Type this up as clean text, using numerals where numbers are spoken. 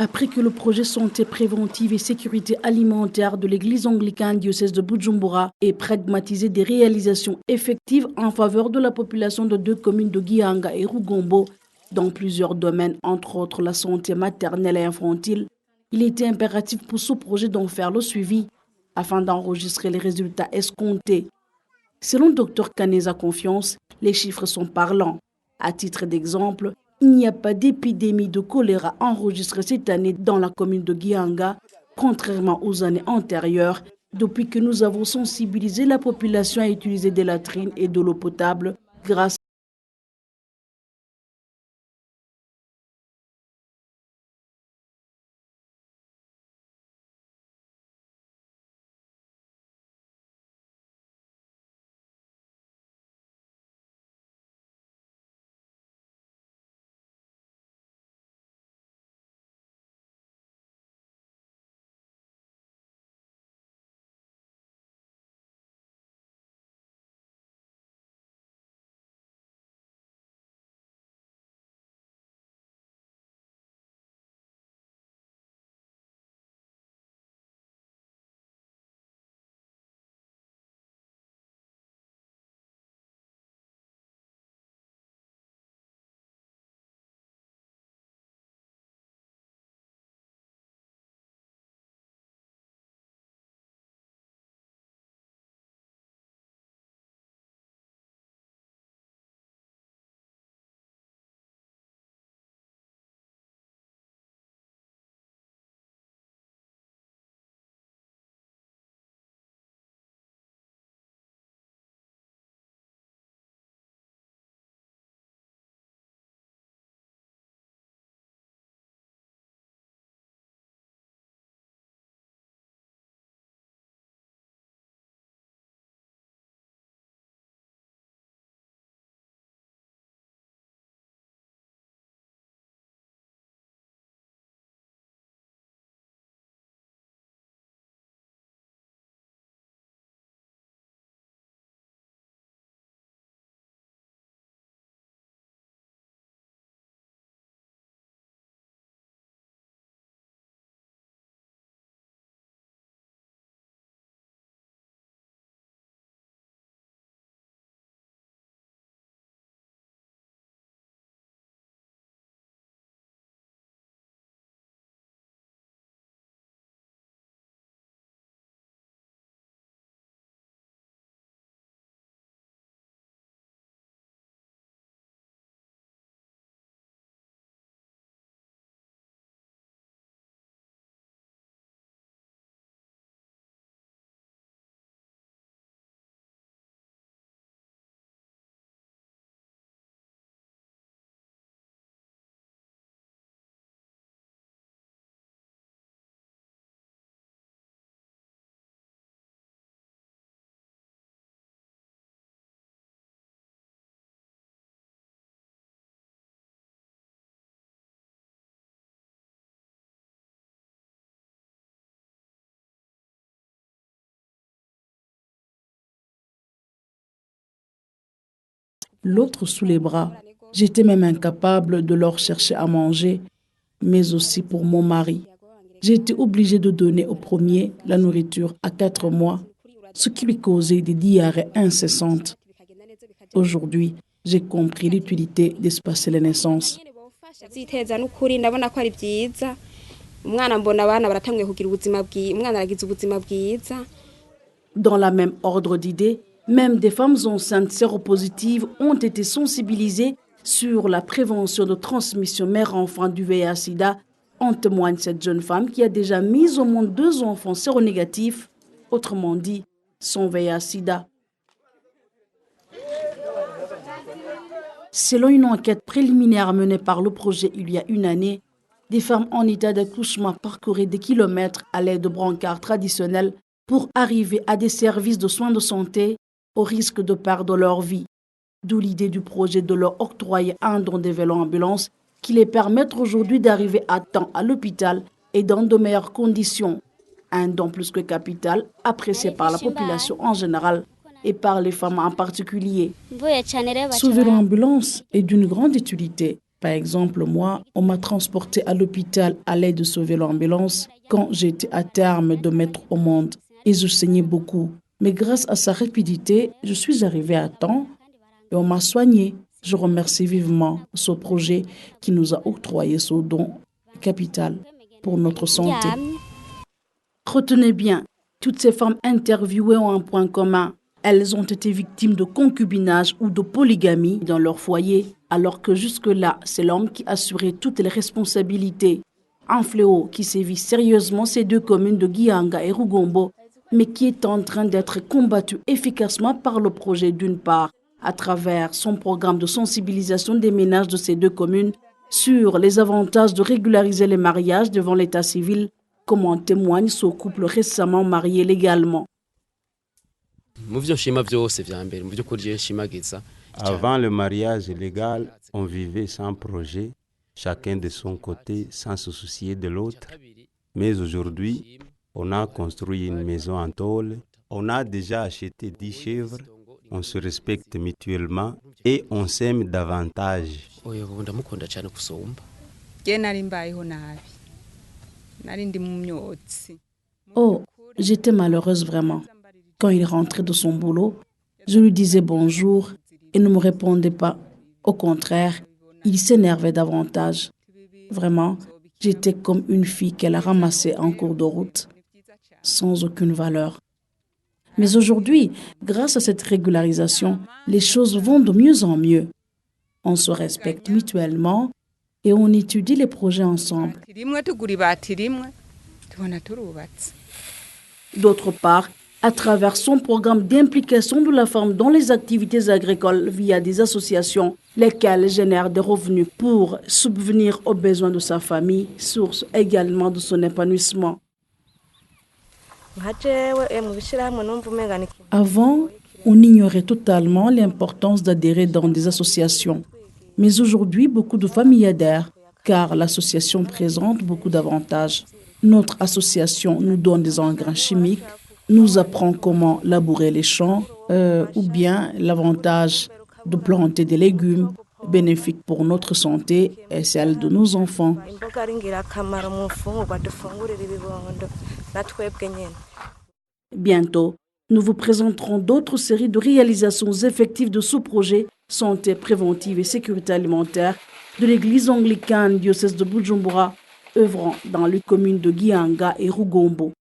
Après que le projet santé préventive et sécurité alimentaire de l'église anglicane diocèse de Bujumbura ait pragmatisé des réalisations effectives en faveur de la population de 2 communes de Gihanga et Rugombo, dans plusieurs domaines, entre autres la santé maternelle et infantile, il était impératif pour ce projet d'en faire le suivi afin d'enregistrer les résultats escomptés. Selon Dr Kaneza Confiance, les chiffres sont parlants. À titre d'exemple, il n'y a pas d'épidémie de choléra enregistrée cette année dans la commune de Gihanga, contrairement aux années antérieures, depuis que nous avons sensibilisé la population à utiliser des latrines et de l'eau potable grâce l'autre sous les bras. J'étais même incapable de leur chercher à manger, mais aussi pour mon mari. J'ai été obligée de donner au premier la nourriture à 4 mois, ce qui lui causait des diarrhées incessantes. Aujourd'hui, j'ai compris l'utilité d'espacer les naissances. Dans la même ordre d'idées, même des femmes enceintes séropositives ont été sensibilisées sur la prévention de transmission mère-enfant du VIH-Sida. En témoigne cette jeune femme qui a déjà mis au monde 2 enfants séronégatifs, autrement dit, son VIH-Sida. Selon une enquête préliminaire menée par le projet il y a une année, des femmes en état d'accouchement parcouraient des kilomètres à l'aide de brancards traditionnels pour arriver à des services de soins de santé au risque de perdre leur vie. D'où l'idée du projet de leur octroyer un don des vélos ambulances qui les permettent aujourd'hui d'arriver à temps à l'hôpital et dans de meilleures conditions. Un don plus que capital, apprécié par la population en général et par les femmes en particulier. Ce vélo ambulance est d'une grande utilité. Par exemple, moi, on m'a transporté à l'hôpital à l'aide de ce vélo ambulance quand j'étais à terme de mettre au monde et je saignais beaucoup. Mais grâce à sa rapidité, je suis arrivée à temps et on m'a soigné. Je remercie vivement ce projet qui nous a octroyé ce don capital pour notre santé. Retenez bien, toutes ces femmes interviewées ont un point commun. Elles ont été victimes de concubinage ou de polygamie dans leur foyer, alors que jusque-là, c'est l'homme qui assurait toutes les responsabilités. Un fléau qui sévit sérieusement ces deux communes de Gihanga et Rugombo, mais qui est en train d'être combattu efficacement par le projet d'une part, à travers son programme de sensibilisation des ménages de ces deux communes sur les avantages de régulariser les mariages devant l'état civil, comme en témoigne ce couple récemment marié légalement. Avant le mariage légal, on vivait sans projet, chacun de son côté, sans se soucier de l'autre. Mais aujourd'hui, on a construit une maison en tôle, on a déjà acheté 10 chèvres, on se respecte mutuellement et on s'aime davantage. Oh, j'étais malheureuse vraiment. Quand il rentrait de son boulot, je lui disais bonjour et ne me répondait pas. Au contraire, il s'énervait davantage. Vraiment, j'étais comme une fille qu'elle a ramassée en cours de route, sans aucune valeur. Mais aujourd'hui, grâce à cette régularisation, les choses vont de mieux en mieux. On se respecte mutuellement et on étudie les projets ensemble. D'autre part, à travers son programme d'implication de la femme dans les activités agricoles via des associations, lesquelles génèrent des revenus pour subvenir aux besoins de sa famille, source également de son épanouissement. Avant, on ignorait totalement l'importance d'adhérer dans des associations. Mais aujourd'hui, beaucoup de familles adhèrent, car l'association présente beaucoup d'avantages. Notre association nous donne des engrais chimiques, nous apprend comment labourer les champs, ou bien l'avantage de planter des légumes bénéfiques pour notre santé et celle de nos enfants. Bientôt, nous vous présenterons d'autres séries de réalisations effectives de ce projet santé préventive et sécurité alimentaire de l'église anglicane diocèse de Bujumbura, œuvrant dans les communes de Gihanga et Rugombo.